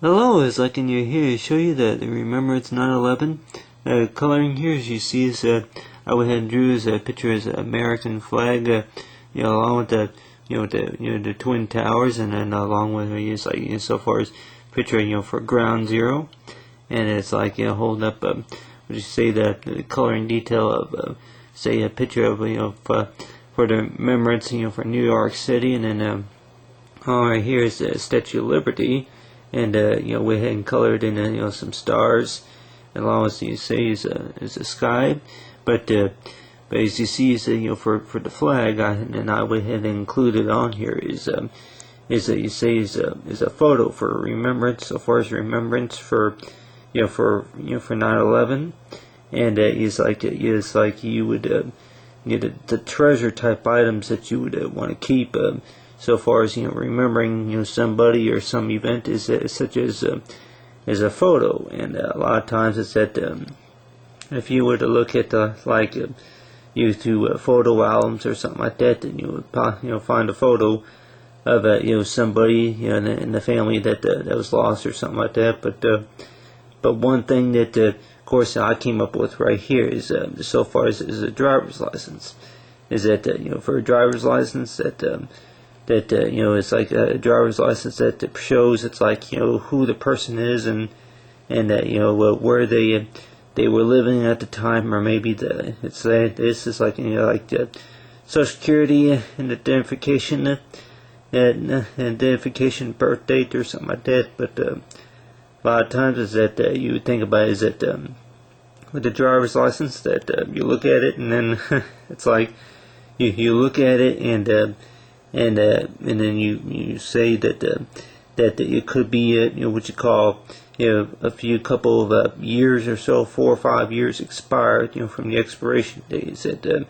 Hello, it's like in your here to show you the Remembrance 9/11. Coloring here, as you see, is I went ahead and drew as a picture as an American flag, along with the twin towers, and then along with so far as picture for ground zero, and it's like holding up would you say the coloring detail of say a picture of for the Remembrance for New York City, and then right here is the Statue of Liberty. And went ahead and colored in some stars, along with you say is a sky, but as you see is for the flag, I went ahead and included on here is that you say is a photo for remembrance, so far as remembrance for for 9/11, and is like you would the treasure type items that you would want to keep. So far as remembering somebody or some event is such as a photo, and a lot of times it's that if you were to look at you through photo albums or something like that, then you would find a photo of somebody in the family that was lost or something like that. But one thing that of course I came up with right here is so far as is a driver's license, is that for a driver's license that it's like a driver's license that shows it's like who the person is, and where they were living at the time, or maybe this is like the Social Security and identification birth date or something like that. But a lot of times is that you would think about is that with the driver's license that you look at it, and then it's like you look at it, and then you say that it could be what you call a few couple of years or so, 4 or 5 years expired from the expiration date. Is that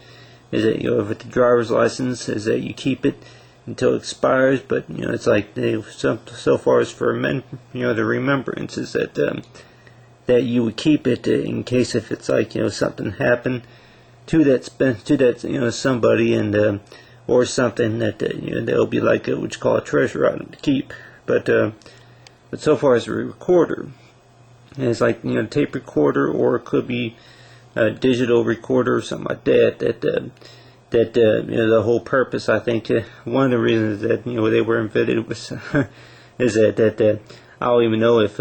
with the driver's license is that you keep it until it expires, but it's like so far as for the remembrance is that you would keep it in case if it's like something happened to that somebody, and or something that that'll be like what you call a treasure item to keep. But so far as a recorder, it's like tape recorder, or it could be a digital recorder or something like that. The whole purpose, I think, one of the reasons that they were invented was is that I don't even know if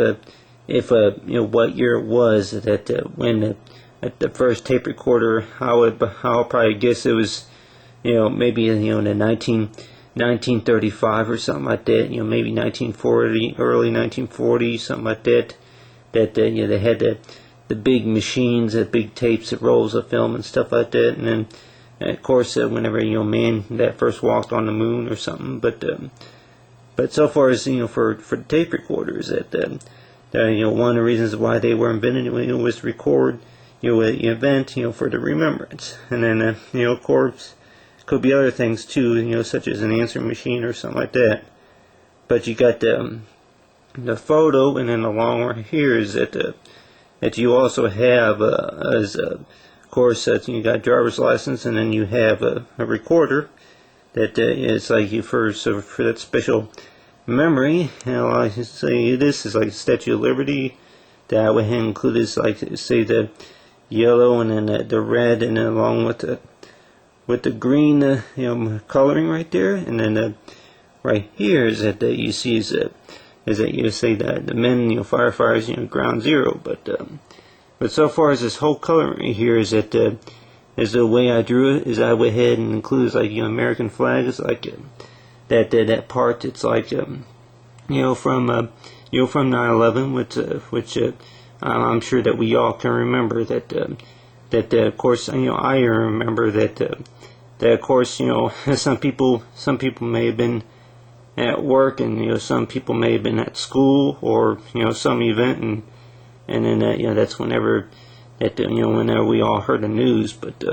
what year it was that when the first tape recorder. I'll probably guess it was maybe in the 1935 or something like that. Maybe 1940, early 1940, something like that. That they had the big machines, the big tapes, that rolls of film and stuff like that. And then of course whenever man that first walked on the moon or something. But so far as for the tape recorders, that one of the reasons why they were invented was to record an event for the remembrance. And then of course could be other things too, such as an answering machine or something like that. But you got the photo, and then along right here is that you also have as of course you got driver's license, and then you have a recorder that is like for that special memory. I say this is like Statue of Liberty. That I would include is like say the yellow, and then the red, and then along with the green coloring right there. And then right here is that you see is that you say that the men firefighters ground zero. But so far as this whole coloring right here is that is the way I drew it, is I went ahead and includes like American flag. It's like that part. It's like from 9/11, which I'm sure that we all can remember that of course I remember that of course some people may have been at work, and some people may have been at school, or some event, and then that's whenever whenever we all heard the news. But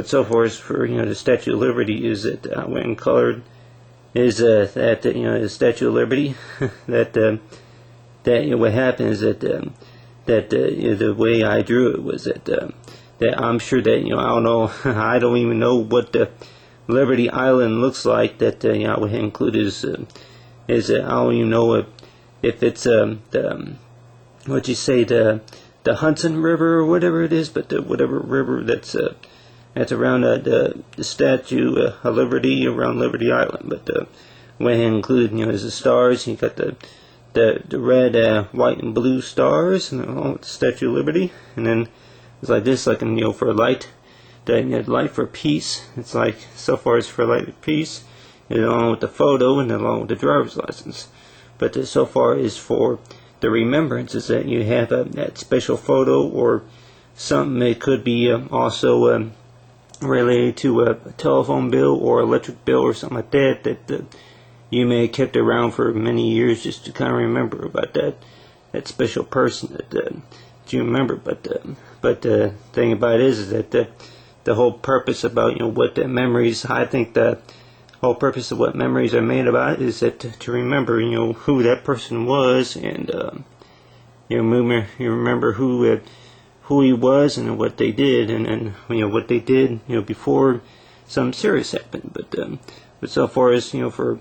so far as for the Statue of Liberty is that I went and colored is that the Statue of Liberty that what happened is that the way I drew it was that I'm sure that I don't know I don't even know what the Liberty Island looks like. That I would include is I don't even know if it's what you say, the Hudson River or whatever it is, but whatever river that's around the Statue of Liberty, around Liberty Island. But went ahead and include, as the stars. You got the red, white, and blue stars, and along with the Statue of Liberty. And then it's like this, like for light, light for peace. It's like so far as for light for peace, and along with the photo, and along with the driver's license. But so far as for the remembrance, is that you have that special photo or something. It could be also related to a telephone bill or electric bill or something like that that you may have kept around for many years just to kind of remember about that special person that you remember. But the thing about it is that the whole purpose about what the memories, I think the whole purpose of what memories are made about is that to remember who that person was, and you remember who he was and what they did, and what they did before something serious happened. But so far as for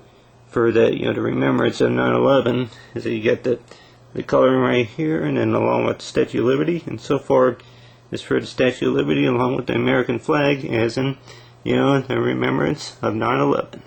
the the remembrance of 9/11, is that you get the coloring right here, and then along with the Statue of Liberty, and so far as for the Statue of Liberty along with the American flag, as in the remembrance of 9/11.